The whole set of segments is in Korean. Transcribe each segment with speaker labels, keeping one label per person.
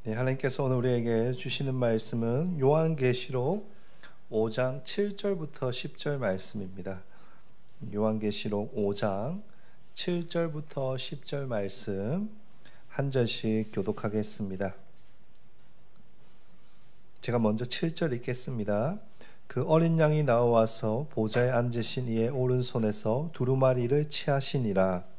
Speaker 1: 네, 하나님께서 오늘 우리에게 주시는 말씀은 요한계시록 5장 7절부터 10절 말씀입니다. 요한계시록 5장 7절부터 10절 말씀 한 절씩 교독하겠습니다. 제가 먼저 7절 읽겠습니다. 그 어린 양이 나와서 보좌에 앉으신 이의 오른손에서 두루마리를 취하시니라.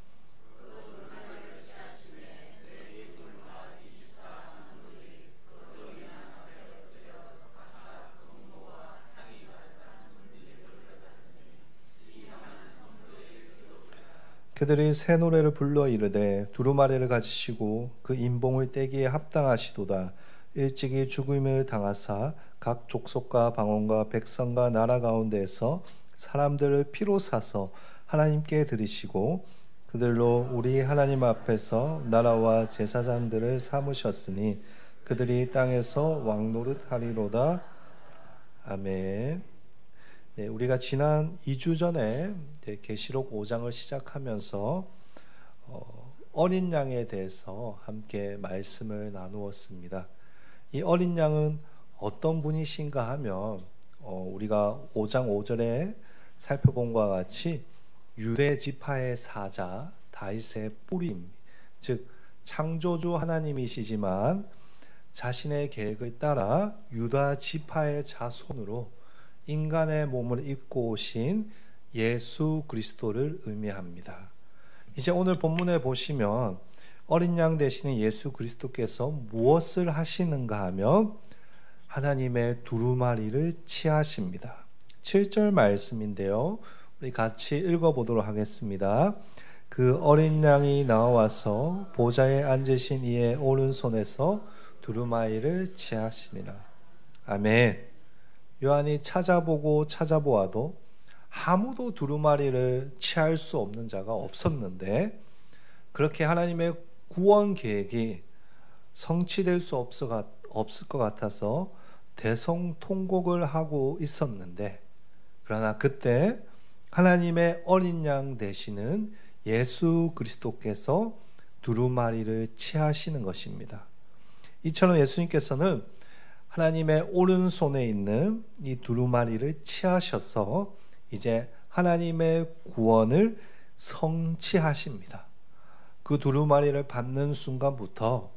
Speaker 1: 그들이 새 노래를 불러 이르되 두루마리를 가지시고 그 인봉을 떼기에 합당하시도다. 일찍이 죽음을 당하사 각 족속과 방언과 백성과 나라 가운데에서 사람들을 피로 사서 하나님께 드리시고 그들로 우리 하나님 앞에서 나라와 제사장들을 삼으셨으니 그들이 땅에서 왕노릇 하리로다. 아멘. 네, 우리가 지난 2주 전에 계시록 5장을 시작하면서 어린 양에 대해서 함께 말씀을 나누었습니다. 이 어린 양은 어떤 분이신가 하면 우리가 5장 5절에 살펴본 것과 같이 유대 지파의 사자 다윗의 뿌림, 즉 창조주 하나님이시지만 자신의 계획을 따라 유다 지파의 자손으로 인간의 몸을 입고 오신 예수 그리스도를 의미합니다. 이제 오늘 본문에 보시면 어린 양 되시는 예수 그리스도께서 무엇을 하시는가 하면 하나님의 두루마리를 취하십니다. 7절 말씀인데요. 우리 같이 읽어보도록 하겠습니다. 그 어린 양이 나와서 보좌에 앉으신 이의 오른손에서 두루마리를 취하시니라. 아멘. 요한이 찾아보고 찾아보아도 아무도 두루마리를 취할 수 없는 자가 없었는데 그렇게 하나님의 구원 계획이 성취될 수 없을 것 같아서 대성통곡을 하고 있었는데 그러나 그때 하나님의 어린 양 되시는 예수 그리스도께서 두루마리를 취하시는 것입니다. 이처럼 예수님께서는 하나님의 오른손에 있는 이 두루마리를 취하셔서 이제 하나님의 구원을 성취하십니다. 그 두루마리를 받는 순간부터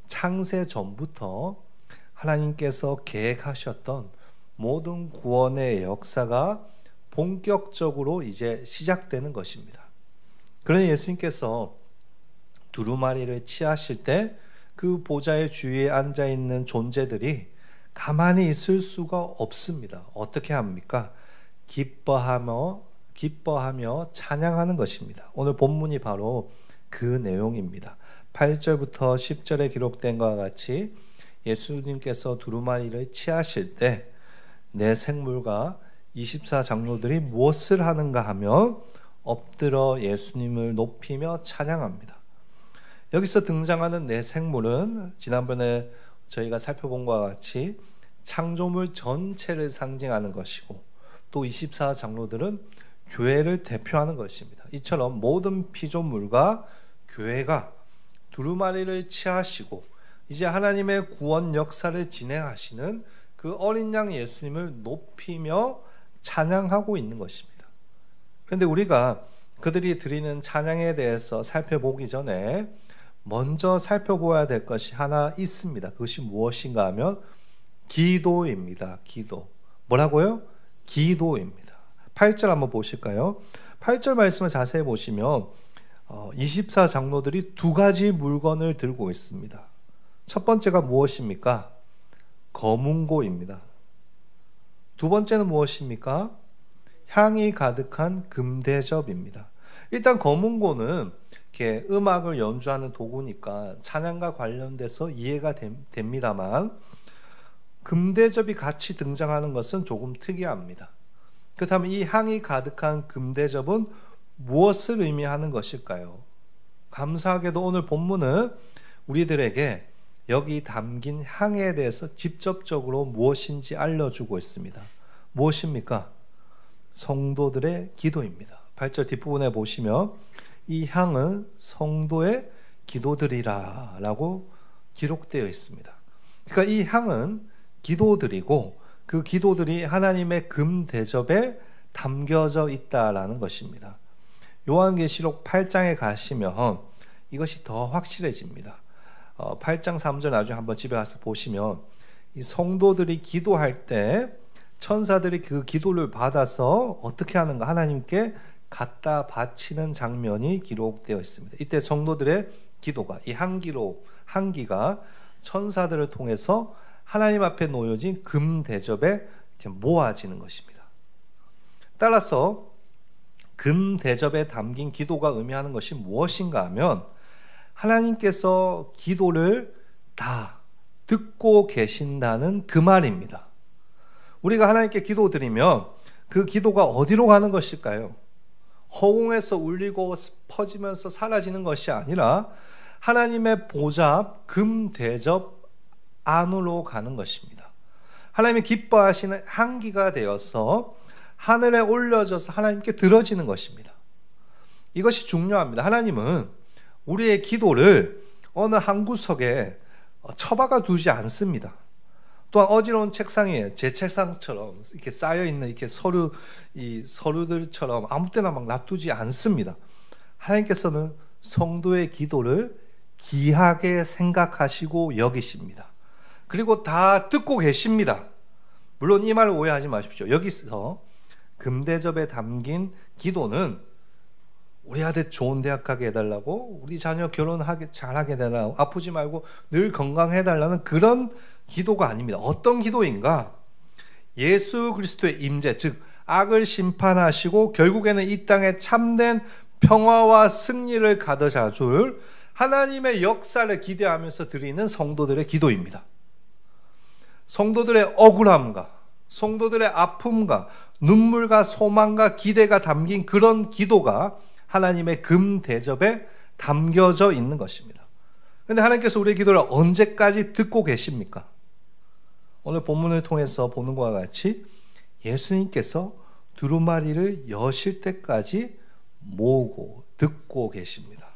Speaker 1: 창세 전부터 하나님께서 계획하셨던 모든 구원의 역사가 본격적으로 이제 시작되는 것입니다. 그러나 예수님께서 두루마리를 취하실 때 그 보좌의 주위에 앉아 있는 존재들이 가만히 있을 수가 없습니다. 어떻게 합니까? 기뻐하며 찬양하는 것입니다. 오늘 본문이 바로 그 내용입니다. 8절부터 10절에 기록된 것과 같이 예수님께서 두루마리를 취하실 때 내 생물과 24장로들이 무엇을 하는가 하면 엎드려 예수님을 높이며 찬양합니다. 여기서 등장하는 네 생물은 지난번에 저희가 살펴본 것과 같이 창조물 전체를 상징하는 것이고 또 24장로들은 교회를 대표하는 것입니다. 이처럼 모든 피조물과 교회가 두루마리를 취하시고 이제 하나님의 구원 역사를 진행하시는 그 어린 양 예수님을 높이며 찬양하고 있는 것입니다. 그런데 우리가 그들이 드리는 찬양에 대해서 살펴보기 전에 먼저 살펴봐야 될 것이 하나 있습니다. 그것이 무엇인가 하면 기도입니다. 기도. 뭐라고요? 기도입니다. 8절 한번 보실까요? 8절 말씀을 자세히 보시면 24장로들이 두 가지 물건을 들고 있습니다. 첫 번째가 무엇입니까? 거문고입니다. 두 번째는 무엇입니까? 향이 가득한 금대접입니다. 일단 거문고는 이렇게 음악을 연주하는 도구니까 찬양과 관련돼서 이해가 됩니다만 금대접이 같이 등장하는 것은 조금 특이합니다. 그렇다면 이 향이 가득한 금대접은 무엇을 의미하는 것일까요? 감사하게도 오늘 본문은 우리들에게 여기 담긴 향에 대해서 직접적으로 무엇인지 알려주고 있습니다. 무엇입니까? 성도들의 기도입니다. 8절 뒷부분에 보시면 이 향은 성도의 기도들이라 라고 기록되어 있습니다. 그러니까 이 향은 기도들이고 그 기도들이 하나님의 금 대접에 담겨져 있다라는 것입니다. 요한계시록 8장에 가시면 이것이 더 확실해집니다. 8장 3절 나중에 한번 집에 가서 보시면 이 성도들이 기도할 때 천사들이 그 기도를 받아서 어떻게 하는가 하나님께 갖다 바치는 장면이 기록되어 있습니다. 이때 성도들의 기도가 이 향기가 천사들을 통해서 하나님 앞에 놓여진 금 대접에 이렇게 모아지는 것입니다. 따라서 금 대접에 담긴 기도가 의미하는 것이 무엇인가 하면 하나님께서 기도를 다 듣고 계신다는 그 말입니다. 우리가 하나님께 기도드리면 그 기도가 어디로 가는 것일까요? 허공에서 울리고 퍼지면서 사라지는 것이 아니라 하나님의 보좌 금 대접 안으로 가는 것입니다. 하나님이 기뻐하시는 향기가 되어서 하늘에 올려져서 하나님께 들어지는 것입니다. 이것이 중요합니다. 하나님은 우리의 기도를 어느 한 구석에 처박아 두지 않습니다. 또한 어지러운 책상 위에 제 책상처럼 이렇게 쌓여 있는 이렇게 서류들처럼 아무 때나 막 놔두지 않습니다. 하나님께서는 성도의 기도를 귀하게 생각하시고 여기십니다. 그리고 다 듣고 계십니다. 물론 이 말을 오해하지 마십시오. 여기서 금대접에 담긴 기도는 우리 아들 좋은 대학 가게 해달라고, 우리 자녀 결혼하게 잘하게 해달라고, 아프지 말고 늘 건강해달라는 그런 기도가 아닙니다. 어떤 기도인가? 예수 그리스도의 임재, 즉 악을 심판하시고 결국에는 이 땅에 참된 평화와 승리를 가져다 줄 하나님의 역사를 기대하면서 드리는 성도들의 기도입니다. 성도들의 억울함과 성도들의 아픔과 눈물과 소망과 기대가 담긴 그런 기도가 하나님의 금 대접에 담겨져 있는 것입니다. 그런데 하나님께서 우리의 기도를 언제까지 듣고 계십니까? 오늘 본문을 통해서 보는 것과 같이 예수님께서 두루마리를 여실 때까지 모으고 듣고 계십니다.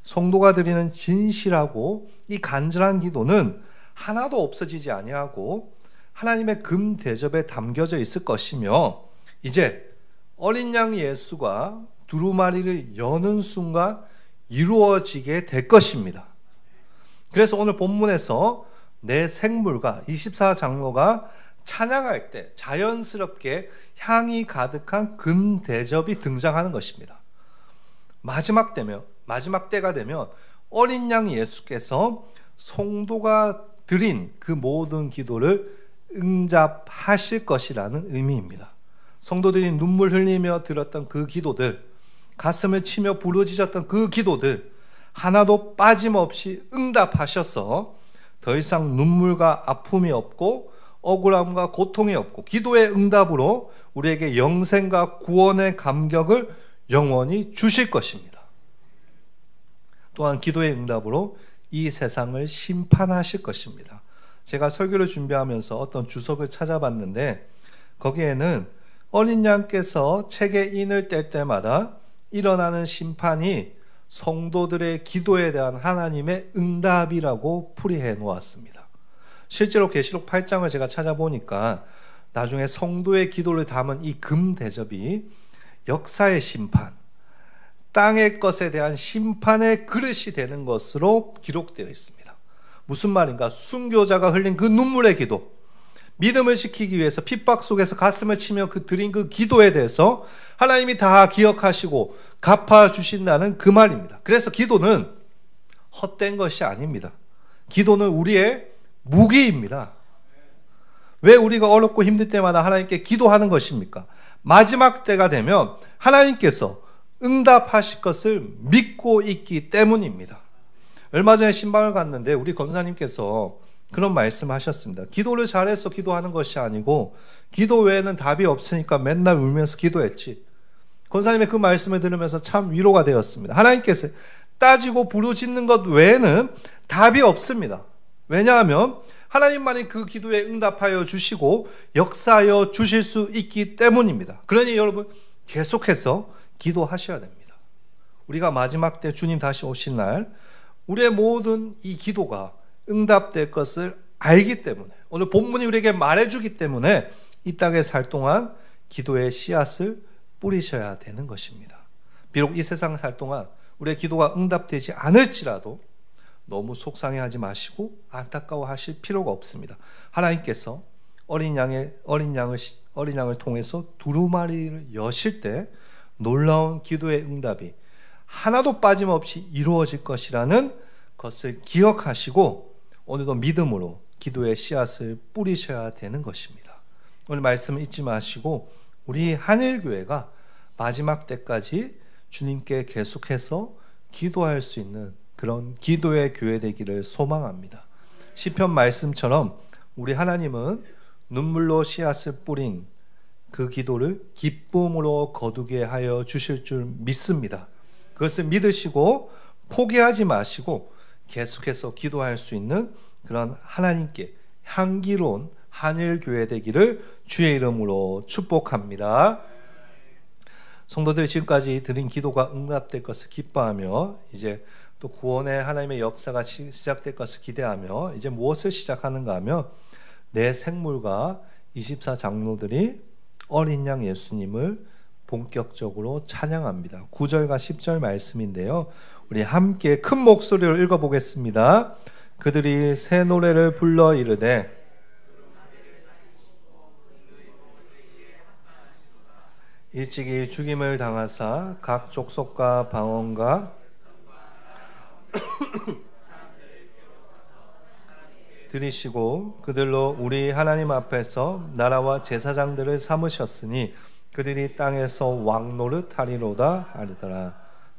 Speaker 1: 성도가 드리는 진실하고 이 간절한 기도는 하나도 없어지지 아니하고 하나님의 금 대접에 담겨져 있을 것이며, 이제 어린 양 예수가 두루마리를 여는 순간 이루어지게 될 것입니다. 그래서 오늘 본문에서 내 생물과 24장로가 찬양할 때 자연스럽게 향이 가득한 금 대접이 등장하는 것입니다. 마지막 때가 되면 어린 양 예수께서 성도가 드린 그 모든 기도를 응답하실 것이라는 의미입니다. 성도들이 눈물 흘리며 들었던 그 기도들, 가슴을 치며 부르짖었던 그 기도들 하나도 빠짐없이 응답하셔서 더 이상 눈물과 아픔이 없고 억울함과 고통이 없고 기도의 응답으로 우리에게 영생과 구원의 감격을 영원히 주실 것입니다. 또한 기도의 응답으로 이 세상을 심판하실 것입니다. 제가 설교를 준비하면서 어떤 주석을 찾아봤는데 거기에는 어린 양께서 책에 인을 뗄 때마다 일어나는 심판이 성도들의 기도에 대한 하나님의 응답이라고 풀이해 놓았습니다. 실제로 계시록 8장을 제가 찾아보니까 나중에 성도의 기도를 담은 이 금 대접이 역사의 심판, 땅의 것에 대한 심판의 그릇이 되는 것으로 기록되어 있습니다. 무슨 말인가? 순교자가 흘린 그 눈물의 기도, 믿음을 지키기 위해서 핍박 속에서 가슴을 치며 드린 그 기도에 대해서 하나님이 다 기억하시고 갚아주신다는 그 말입니다. 그래서 기도는 헛된 것이 아닙니다. 기도는 우리의 무기입니다. 왜 우리가 어렵고 힘들 때마다 하나님께 기도하는 것입니까? 마지막 때가 되면 하나님께서 응답하실 것을 믿고 있기 때문입니다. 얼마 전에 신방을 갔는데 우리 권사님께서 그런 말씀하셨습니다. 기도를 잘해서 기도하는 것이 아니고 기도 외에는 답이 없으니까 맨날 울면서 기도했지. 권사님의 그 말씀을 들으면서 참 위로가 되었습니다. 하나님께서 따지고 부르짖는 것 외에는 답이 없습니다. 왜냐하면 하나님만이 그 기도에 응답하여 주시고 역사하여 주실 수 있기 때문입니다. 그러니 여러분 계속해서 기도하셔야 됩니다. 우리가 마지막 때 주님 다시 오실 날 우리의 모든 이 기도가 응답될 것을 알기 때문에, 오늘 본문이 우리에게 말해주기 때문에 이 땅에 살 동안 기도의 씨앗을 뿌리셔야 되는 것입니다. 비록 이 세상 살 동안 우리의 기도가 응답되지 않을지라도 너무 속상해하지 마시고 안타까워하실 필요가 없습니다. 하나님께서 어린 양을 통해서 두루마리를 여실 때 놀라운 기도의 응답이 하나도 빠짐없이 이루어질 것이라는 것을 기억하시고 오늘도 믿음으로 기도의 씨앗을 뿌리셔야 되는 것입니다. 오늘 말씀을 잊지 마시고 우리 한일교회가 마지막 때까지 주님께 계속해서 기도할 수 있는 그런 기도의 교회 되기를 소망합니다. 시편 말씀처럼 우리 하나님은 눈물로 씨앗을 뿌린 그 기도를 기쁨으로 거두게 하여 주실 줄 믿습니다. 그것을 믿으시고 포기하지 마시고 계속해서 기도할 수 있는 그런 하나님께 향기로운 한일교회 되기를 주의 이름으로 축복합니다. 성도들이 지금까지 드린 기도가 응답될 것을 기뻐하며 이제 또 구원의 하나님의 역사가 시작될 것을 기대하며 이제 무엇을 시작하는가 하며 내 생물과 24장로들이 어린 양 예수님을 본격적으로 찬양합니다. 9절과 10절 말씀인데요. 우리 함께 큰 목소리로 읽어보겠습니다. 그들이 새 노래를 불러 이르되 일찍이 죽임을 당하사 각 족속과 방언과 들이시고 그들로 우리 하나님 앞에서 나라와 제사장들을 삼으셨으니 그들이 땅에서 왕 노릇하리로다 하리더라.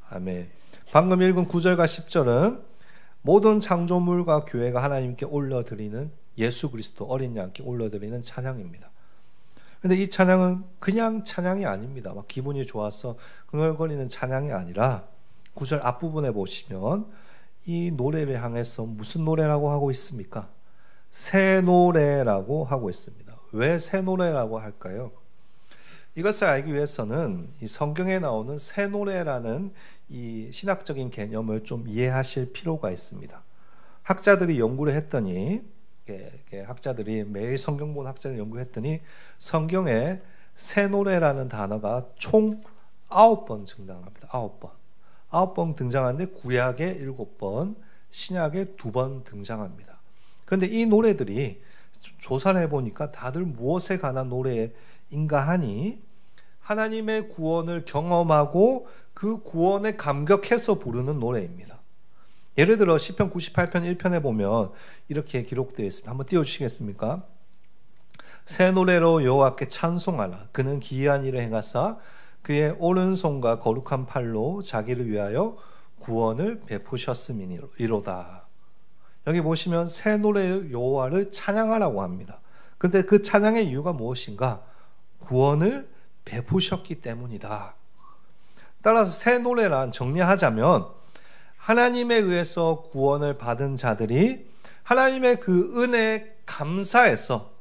Speaker 1: 아멘. 방금 읽은 9절과 10절은 모든 창조물과 교회가 하나님께 올려드리는 예수 그리스도 어린 양께 올려드리는 찬양입니다. 그런데 이 찬양은 그냥 찬양이 아닙니다. 막 기분이 좋아서 흥얼거리는 찬양이 아니라 9절 앞부분에 보시면 이 노래를 향해서 무슨 노래라고 하고 있습니까? 새 노래라고 하고 있습니다. 왜 새 노래라고 할까요? 이것을 알기 위해서는 이 성경에 나오는 새 노래라는 이 신학적인 개념을 좀 이해하실 필요가 있습니다. 학자들이 연구를 했더니 학자들이 매일 성경 본 학자를 연구했더니 성경에 새 노래라는 단어가 총 9번 등장합니다. 9번. 9번 등장하는데 구약에 7번, 신약에 2번 등장합니다. 그런데 이 노래들이 조사를 해보니까 다들 무엇에 관한 노래인가 하니 하나님의 구원을 경험하고 그 구원에 감격해서 부르는 노래입니다. 예를 들어 시편 98편 1편에 보면 이렇게 기록되어 있습니다. 한번 띄워주시겠습니까? 새 노래로 여호와께 찬송하라. 그는 기이한 일을 행하사 그의 오른손과 거룩한 팔로 자기를 위하여 구원을 베푸셨음이로다. 여기 보시면 새 노래의 여호와를 찬양하라고 합니다. 그런데 그 찬양의 이유가 무엇인가? 구원을 베푸셨기 때문이다. 따라서 새 노래란 정리하자면 하나님에 의해서 구원을 받은 자들이 하나님의 그 은혜에 감사해서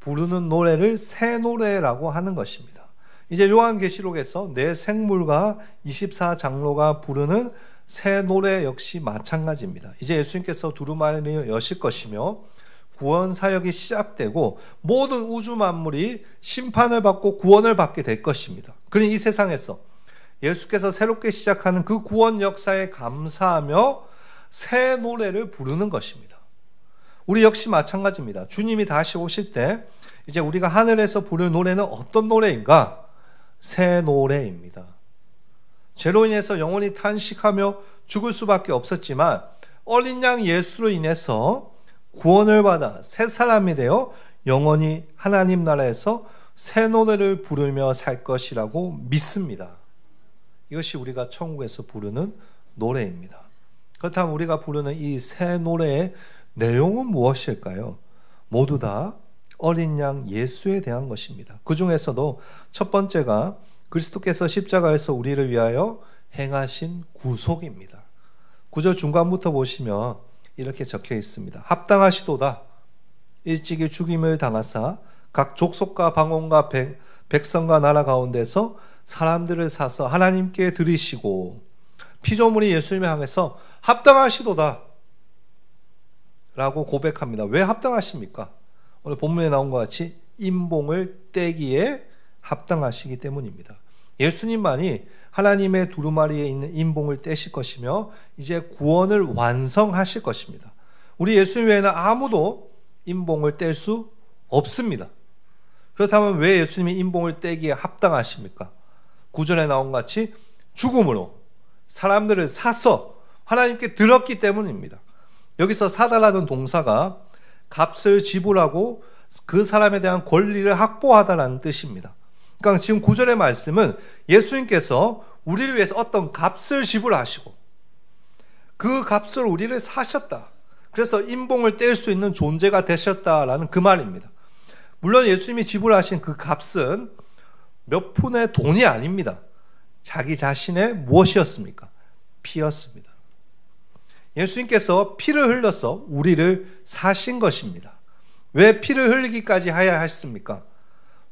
Speaker 1: 부르는 노래를 새 노래라고 하는 것입니다. 이제 요한계시록에서 내 생물과 24장로가 부르는 새 노래 역시 마찬가지입니다. 이제 예수님께서 두루마리를 여실 것이며 구원 사역이 시작되고 모든 우주 만물이 심판을 받고 구원을 받게 될 것입니다. 그러니 이 세상에서 예수께서 새롭게 시작하는 그 구원 역사에 감사하며 새 노래를 부르는 것입니다. 우리 역시 마찬가지입니다. 주님이 다시 오실 때 이제 우리가 하늘에서 부를 노래는 어떤 노래인가? 새 노래입니다. 죄로 인해서 영원히 탄식하며 죽을 수밖에 없었지만 어린 양 예수로 인해서 구원을 받아 새 사람이 되어 영원히 하나님 나라에서 새 노래를 부르며 살 것이라고 믿습니다. 이것이 우리가 천국에서 부르는 노래입니다. 그렇다면 우리가 부르는 이 새 노래의 내용은 무엇일까요? 모두 다 어린 양 예수에 대한 것입니다. 그 중에서도 첫 번째가 그리스도께서 십자가에서 우리를 위하여 행하신 구속입니다. 9절 중간부터 보시면 이렇게 적혀 있습니다. 합당하시도다. 일찍이 죽임을 당하사 각 족속과 방언과 백성과 나라 가운데서 사람들을 사서 하나님께 드리시고 피조물이 예수님을 향해서 합당하시도다. 라고 고백합니다. 왜 합당하십니까? 오늘 본문에 나온 것 같이 인봉을 떼기에 합당하시기 때문입니다. 예수님만이 하나님의 두루마리에 있는 인봉을 떼실 것이며 이제 구원을 완성하실 것입니다. 우리 예수님 외에는 아무도 인봉을 뗄 수 없습니다. 그렇다면 왜 예수님이 인봉을 떼기에 합당하십니까? 9절에 나온 것 같이 죽음으로 사람들을 사서 하나님께 들었기 때문입니다. 여기서 사다라는 동사가 값을 지불하고 그 사람에 대한 권리를 확보하다라는 뜻입니다. 그러니까 지금 9절의 말씀은 예수님께서 우리를 위해서 어떤 값을 지불하시고 그 값으로 우리를 사셨다. 그래서 인봉을 뗄 수 있는 존재가 되셨다라는 그 말입니다. 물론 예수님이 지불하신 그 값은 몇 푼의 돈이 아닙니다. 자기 자신의 무엇이었습니까? 피였습니다. 예수님께서 피를 흘려서 우리를 사신 것입니다. 왜 피를 흘리기까지 해야 했습니까?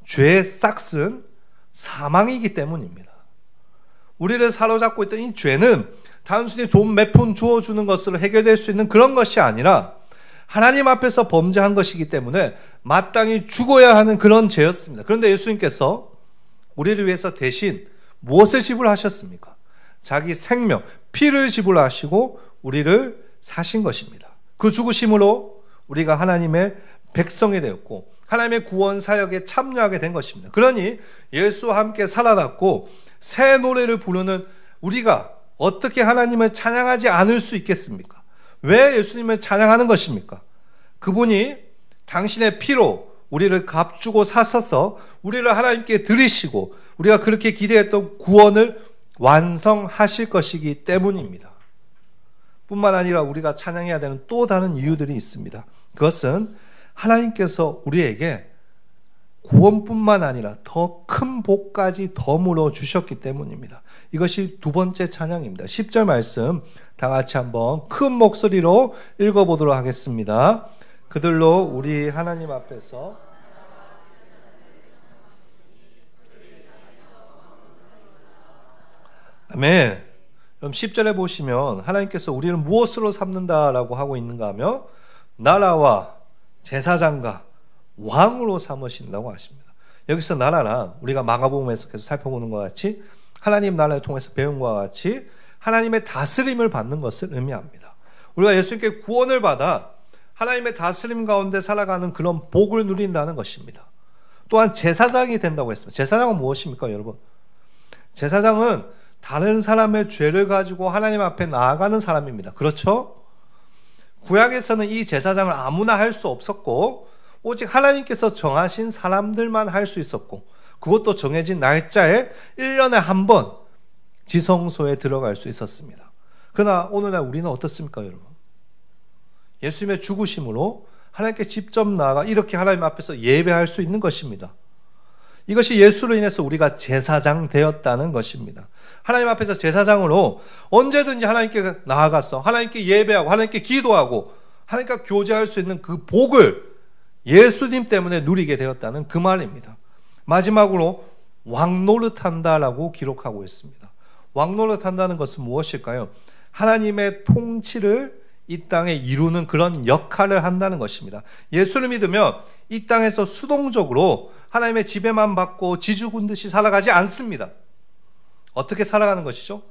Speaker 1: 죄의 싹은 사망이기 때문입니다. 우리를 사로잡고 있던 이 죄는 단순히 돈 몇 푼 주어주는 것으로 해결될 수 있는 그런 것이 아니라 하나님 앞에서 범죄한 것이기 때문에 마땅히 죽어야 하는 그런 죄였습니다. 그런데 예수님께서 우리를 위해서 대신 무엇을 지불하셨습니까? 자기 생명, 피를 지불하시고 우리를 사신 것입니다. 그 죽으심으로 우리가 하나님의 백성이 되었고 하나님의 구원 사역에 참여하게 된 것입니다. 그러니 예수와 함께 살아났고 새 노래를 부르는 우리가 어떻게 하나님을 찬양하지 않을 수 있겠습니까? 왜 예수님을 찬양하는 것입니까? 그분이 당신의 피로 우리를 값주고 사셔서 우리를 하나님께 드리시고 우리가 그렇게 기대했던 구원을 완성하실 것이기 때문입니다. 뿐만 아니라 우리가 찬양해야 되는 또 다른 이유들이 있습니다. 그것은 하나님께서 우리에게 구원뿐만 아니라 더 큰 복까지 더 주셨기 때문입니다. 이것이 두 번째 찬양입니다. 10절 말씀 다 같이 한번 큰 목소리로 읽어보도록 하겠습니다. 그들로 우리 하나님 앞에서 아멘. 그럼 10절에 보시면 하나님께서 우리를 무엇으로 삼는다라고 하고 있는가 하며 나라와 제사장과 왕으로 삼으신다고 하십니다. 여기서 나라란 우리가 마가복음에서 계속 살펴보는 것 같이 하나님 나라를 통해서 배운 것과 같이 하나님의 다스림을 받는 것을 의미합니다. 우리가 예수님께 구원을 받아 하나님의 다스림 가운데 살아가는 그런 복을 누린다는 것입니다. 또한 제사장이 된다고 했습니다. 제사장은 무엇입니까, 여러분? 제사장은 다른 사람의 죄를 가지고 하나님 앞에 나아가는 사람입니다. 그렇죠? 구약에서는 이 제사장을 아무나 할 수 없었고 오직 하나님께서 정하신 사람들만 할 수 있었고 그것도 정해진 날짜에 1년에 한 번 지성소에 들어갈 수 있었습니다. 그러나 오늘날 우리는 어떻습니까, 여러분? 예수님의 죽으심으로 하나님께 직접 나아가 이렇게 하나님 앞에서 예배할 수 있는 것입니다. 이것이 예수로 인해서 우리가 제사장 되었다는 것입니다. 하나님 앞에서 제사장으로 언제든지 하나님께 나아가서 하나님께 예배하고 하나님께 기도하고 하나님과 교제할 수 있는 그 복을 예수님 때문에 누리게 되었다는 그 말입니다. 마지막으로 왕노릇한다라고 기록하고 있습니다. 왕노릇한다는 것은 무엇일까요? 하나님의 통치를 이 땅에 이루는 그런 역할을 한다는 것입니다. 예수를 믿으면 이 땅에서 수동적으로 하나님의 지배만 받고 지주군 듯이 살아가지 않습니다. 어떻게 살아가는 것이죠?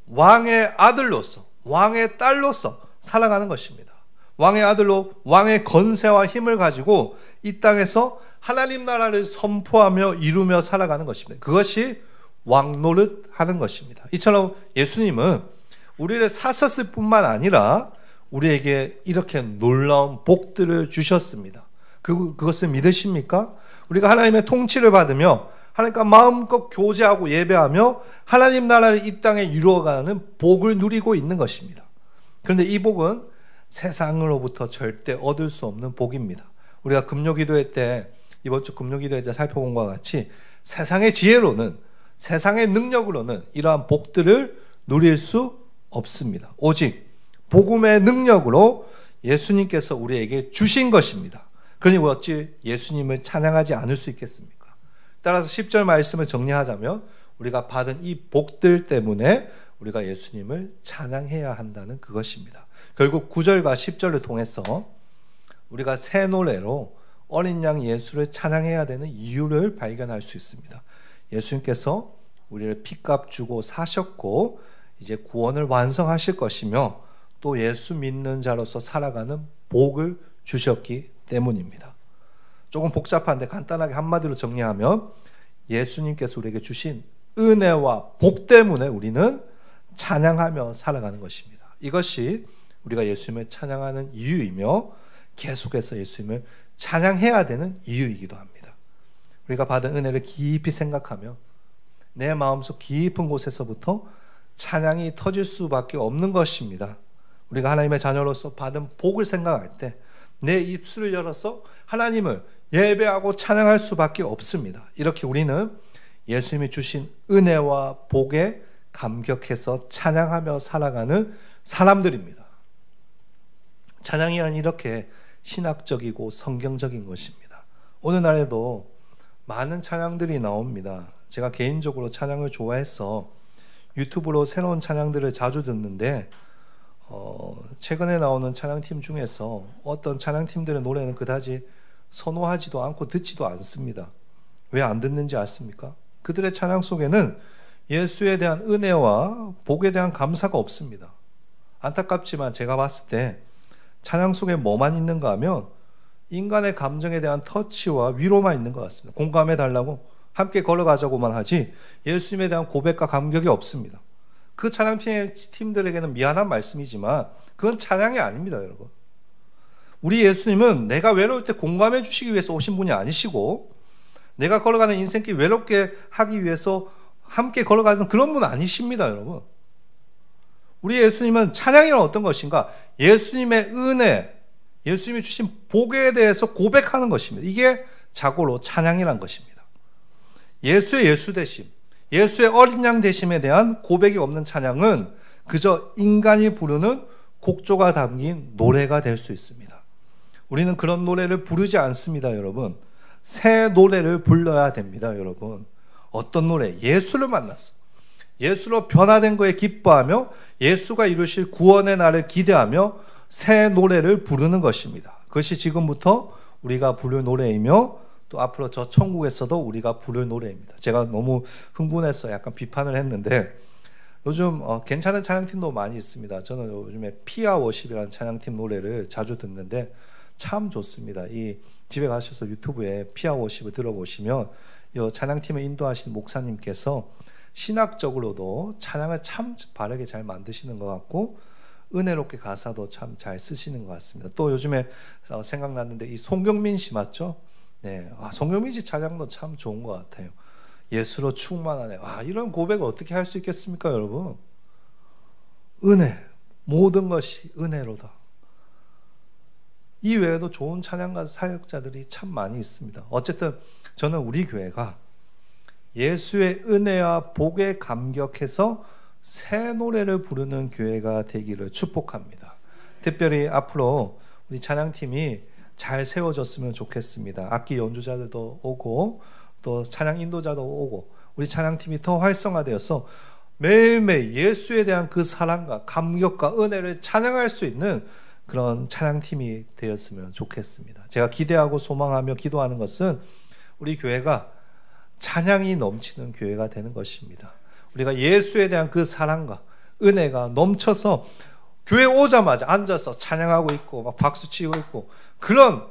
Speaker 1: 왕의 아들로서, 왕의 딸로서 살아가는 것입니다. 왕의 아들로 왕의 건세와 힘을 가지고 이 땅에서 하나님 나라를 선포하며 이루며 살아가는 것입니다. 그것이 왕노릇 하는 것입니다. 이처럼 예수님은 우리를 사셨을 뿐만 아니라 우리에게 이렇게 놀라운 복들을 주셨습니다. 그것을 믿으십니까? 우리가 하나님의 통치를 받으며 하나님과 마음껏 교제하고 예배하며 하나님 나라를 이 땅에 이루어가는 복을 누리고 있는 것입니다. 그런데 이 복은 세상으로부터 절대 얻을 수 없는 복입니다. 우리가 금요기도회 때 이번 주 금요기도회 때 살펴본 것과 같이 세상의 지혜로는 세상의 능력으로는 이러한 복들을 누릴 수 없습니다. 오직 복음의 능력으로 예수님께서 우리에게 주신 것입니다. 그러니 어찌 예수님을 찬양하지 않을 수 있겠습니까? 따라서 10절 말씀을 정리하자면 우리가 받은 이 복들 때문에 우리가 예수님을 찬양해야 한다는 그것입니다. 결국 9절과 10절을 통해서 우리가 새 노래로 어린 양 예수를 찬양해야 되는 이유를 발견할 수 있습니다. 예수님께서 우리를 피값 주고 사셨고 이제 구원을 완성하실 것이며 또 예수 믿는 자로서 살아가는 복을 주셨기 때문입니다. 조금 복잡한데 간단하게 한마디로 정리하면 예수님께서 우리에게 주신 은혜와 복 때문에 우리는 찬양하며 살아가는 것입니다. 이것이 우리가 예수님을 찬양하는 이유이며 계속해서 예수님을 찬양해야 되는 이유이기도 합니다. 우리가 받은 은혜를 깊이 생각하며 내 마음속 깊은 곳에서부터 찬양이 터질 수밖에 없는 것입니다. 우리가 하나님의 자녀로서 받은 복을 생각할 때 내 입술을 열어서 하나님을 예배하고 찬양할 수밖에 없습니다. 이렇게 우리는 예수님이 주신 은혜와 복에 감격해서 찬양하며 살아가는 사람들입니다. 찬양이란 이렇게 신학적이고 성경적인 것입니다. 오늘날에도 많은 찬양들이 나옵니다. 제가 개인적으로 찬양을 좋아해서 유튜브로 새로운 찬양들을 자주 듣는데 최근에 나오는 찬양팀 중에서 어떤 찬양팀들의 노래는 그다지 선호하지도 않고 듣지도 않습니다. 왜 안 듣는지 아십니까? 그들의 찬양 속에는 예수에 대한 은혜와 복에 대한 감사가 없습니다. 안타깝지만 제가 봤을 때 찬양 속에 뭐만 있는가 하면 인간의 감정에 대한 터치와 위로만 있는 것 같습니다. 공감해 달라고 함께 걸어가자고만 하지 예수님에 대한 고백과 감격이 없습니다. 그 찬양팀들에게는 미안한 말씀이지만 그건 찬양이 아닙니다, 여러분. 우리 예수님은 내가 외로울 때 공감해 주시기 위해서 오신 분이 아니시고 내가 걸어가는 인생길 외롭게 하기 위해서 함께 걸어가는 그런 분 아니십니다, 여러분. 우리 예수님은 찬양이란 어떤 것인가? 예수님의 은혜, 예수님이 주신 복에 대해서 고백하는 것입니다. 이게 자고로 찬양이란 것입니다. 예수의 예수 되심, 예수의 어린 양 되심에 대한 고백이 없는 찬양은 그저 인간이 부르는 곡조가 담긴 노래가 될 수 있습니다. 우리는 그런 노래를 부르지 않습니다, 여러분. 새 노래를 불러야 됩니다, 여러분. 어떤 노래? 예수를 만났어. 예수로 변화된 거에 기뻐하며 예수가 이루실 구원의 날을 기대하며 새 노래를 부르는 것입니다. 그것이 지금부터 우리가 부를 노래이며 또 앞으로 저 천국에서도 우리가 부를 노래입니다. 제가 너무 흥분해서 약간 비판을 했는데 요즘 괜찮은 찬양팀도 많이 있습니다. 저는 요즘에 피아 워십이라는 찬양팀 노래를 자주 듣는데 참 좋습니다. 이 집에 가셔서 유튜브에 피아 워십을 들어보시면 이 찬양팀을 인도하신 목사님께서 신학적으로도 찬양을 참 바르게 잘 만드시는 것 같고 은혜롭게 가사도 참 잘 쓰시는 것 같습니다. 또 요즘에 생각났는데 이 송경민 씨 맞죠? 네, 송경민 씨 찬양도 참 좋은 것 같아요. 예수로 충만하네. 이런 고백을 어떻게 할 수 있겠습니까, 여러분? 은혜, 모든 것이 은혜로다. 이 외에도 좋은 찬양가 사역자들이 참 많이 있습니다. 어쨌든 저는 우리 교회가 예수의 은혜와 복에 감격해서 새 노래를 부르는 교회가 되기를 축복합니다. 특별히 앞으로 우리 찬양팀이 잘 세워졌으면 좋겠습니다. 악기 연주자들도 오고 또 찬양 인도자도 오고 우리 찬양팀이 더 활성화되어서 매일매일 예수에 대한 그 사랑과 감격과 은혜를 찬양할 수 있는 그런 찬양팀이 되었으면 좋겠습니다. 제가 기대하고 소망하며 기도하는 것은 우리 교회가 찬양이 넘치는 교회가 되는 것입니다. 우리가 예수에 대한 그 사랑과 은혜가 넘쳐서 교회 오자마자 앉아서 찬양하고 있고 막 박수치고 있고 그런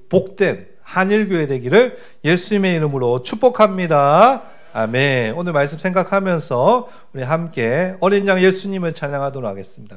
Speaker 1: 복된 한일교회 되기를 예수님의 이름으로 축복합니다. 아멘. 오늘 말씀 생각하면서 우리 함께 어린 양 예수님을 찬양하도록 하겠습니다.